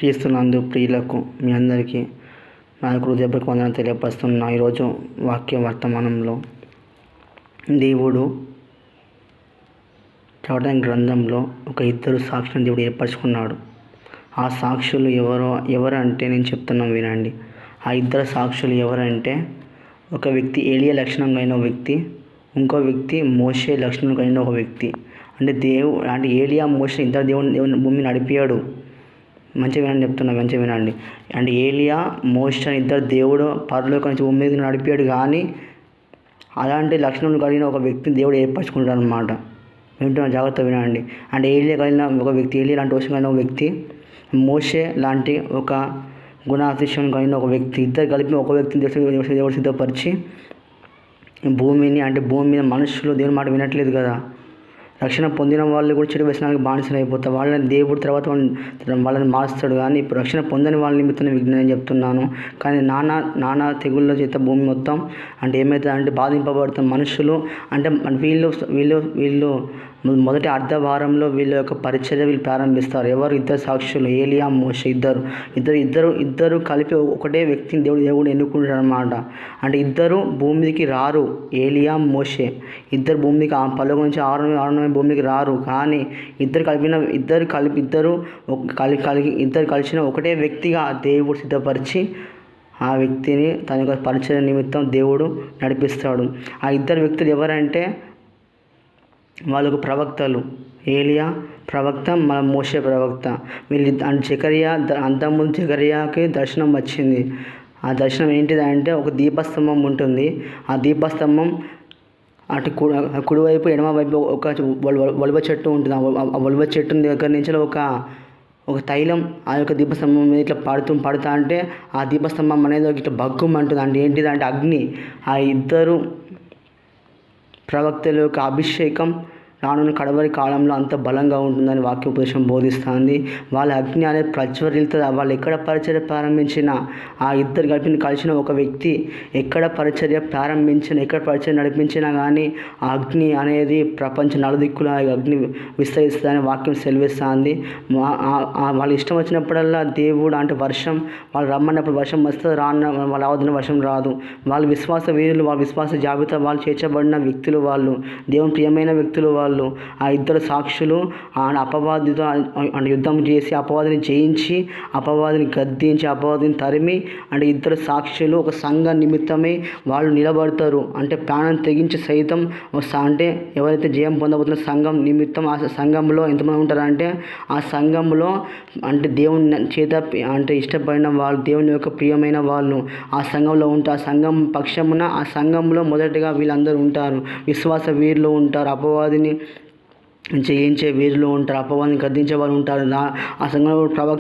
క్రీస్తునందు ప్రియులకు మీ అందరికీ నా హృదయపూర్వక వందనాలు తెలియపరుస్తున్నా. ఈరోజు వాక్య వర్తమానంలో దేవుడు ప్రకటన గ్రంథంలో ఒక ఇద్దరు సాక్షులను దేవుడు ఏర్పరచుకున్నాడు. ఆ సాక్షులు ఎవరంటే నేను చెప్తున్నాను వినండి. ఆ ఇద్దరు సాక్షులు ఎవరంటే, ఒక వ్యక్తి ఏలియా లక్షణం కలిగిన ఒక వ్యక్తి, ఇంకో వ్యక్తి మోషే లక్షణం కలిగిన ఒక వ్యక్తి. అంటే ఏలియా మోషే ఇద్దరు దేవుని భూమిని నడిపాడు. మంచిగా వినండి. అంటే ఏలియా మోషే ఇద్దరు దేవుడు పరలోకం నుంచి భూమి మీద నడిపాడు. కానీ అలాంటి లక్షణం కలిగిన ఒక వ్యక్తిని దేవుడు ఏర్పరచుకుంటాడు అన్నమాట. జాగ్రత్త వినండి. అంటే ఏలియా కలిగిన ఒక వ్యక్తి, ఏలియా లాంటి వశం కలిగిన ఒక వ్యక్తి, మోషే లాంటి ఒక గుణాతిశయం కలిగిన ఒక వ్యక్తి, ఇద్దరు కలిపి ఒక వ్యక్తిని దేవుడు సిద్ధపరిచి భూమి మీద మనుషులు దేవుని మాట వినట్లేదు కదా. రక్షణ పొందిన వాళ్ళు కూడా చెడు వ్యసనాలకు బానిసలు అయిపోతారు. వాళ్ళని దేవుడు తర్వాత వాళ్ళని మారుస్తాడు. కానీ ఇప్పుడు రక్షణ పొందని వాళ్ళ నిమిత్తం విజ్ఞానం చెప్తున్నాను. కానీ నానా తెగుళ్ళ చేత భూమి మొత్తం ఏమవుతుంది బాధింపబడుతున్న మనుషులు. వీళ్ళు మొదటి అర్ధవారంలో వీళ్ళ యొక్క పరిచర్య ప్రారంభిస్తారు. ఎవరు? ఇద్దరు సాక్షులు, ఏలియా మోషే. ఇద్దరు కలిపి ఒకటే వ్యక్తిని దేవుడు ఎన్నుకుంటాడు అన్నమాట. అంటే ఇద్దరు భూమికి రారు. ఏలియా మోషే ఇద్దరు భూమికి పలుగు నుంచి ఆరు భూమికి రారు. కానీ ఇద్దరు కలిసిన ఒకటే వ్యక్తిగా దేవుడు సిద్ధపరిచి ఆ వ్యక్తిని తన యొక్క పరిచర్య నిమిత్తం దేవుడు నడిపిస్తాడు. ఆ ఇద్దరు వ్యక్తులు ఎవరంటే, వాళ్ళకు ప్రవక్తలు. ఏలియా ప్రవక్త, మన మోషే ప్రవక్త. వీళ్ళు జకరియా అంతకుముందు జకరియాకి దర్శనం వచ్చింది. ఆ దర్శనం ఏంటిదంటే, ఒక దీపస్తంభం ఉంటుంది. ఆ దీపస్తంభం అటు కుడివైపు ఎడమ వైపు ఒక ఒలివ చెట్టు ఉంటుంది. ఆ ఒలివ చెట్టు దగ్గర నుంచి ఒక తైలం ఆ యొక్క దీపస్తంభం మీద ఇట్లా పడుతా అంటే ఆ దీపస్తంభం అనేది ఇట్లా బగ్గుమంటుంది. అంటే ఏంటిదంటే అగ్ని. ఆ ఇద్దరు ప్రవక్తల యొక్క అభిషేకం రానున్న కడవరి కాలంలో అంత బలంగా ఉంటుందని వాక్యోపదేశం బోధిస్తుంది. వాళ్ళ అగ్ని అనేది ప్రజ్వరిల్తుంది. వాళ్ళు ఎక్కడ పరిచర్య ప్రారంభించినా, ఆ ఇద్దరు కలిసిన ఒక వ్యక్తి ఎక్కడ పరిచర్య నడిపించినా కానీ ఆ అగ్ని అనేది ప్రపంచ నలుదిక్కుల అగ్ని విస్తరిస్తుందని వాక్యం సెలవిస్తుంది. వాళ్ళు ఇష్టం వచ్చినప్పుడల్లా దేవుడు అంటే వర్షం, వాళ్ళు రమ్మన్నప్పుడు వర్షం వస్తుంది, వాళ్ళు అవదిన వర్షం రాదు. వాళ్ళ విశ్వాస వీరులు, వాళ్ళ విశ్వాస జాబితా వాళ్ళు చేర్చబడిన వ్యక్తులు, వాళ్ళు దేవుని ప్రియమైన వ్యక్తులు. వాళ్ళు ఆ ఇద్దరు సాక్షులు అపవాదితో యుద్ధం చేసి అపవాదిని జయించి, అపవాదిని గద్దించి, అపవాదిని తరిమి, ఇద్దరు సాక్షులు ఒక సంఘ నిమిత్తమై వాళ్ళు నిలబడతారు. ప్రాణం తెగించి సైతం ఎవరైతే జయం పొందబోతున్న సంఘం నిమిత్తం ఆ సంఘంలో ఎంతమంది ఉంటారంటే, ఆ సంఘంలో దేవుని చేత ఇష్టపడిన వాళ్ళు, దేవుని యొక్క ప్రియమైన వాళ్ళు ఆ సంఘంలో ఉంటారు. ఆ సంఘం పక్షమున ఆ సంఘంలో మొదటిగా వీళ్ళందరూ ఉంటారు. విశ్వాస వీరులు ఉంటారు, అపవాదిని జయించే వీరులు ఉంటారు, అపవాదిని గద్దించే వాళ్ళు ఉంటారు. ఆ సంఘంలో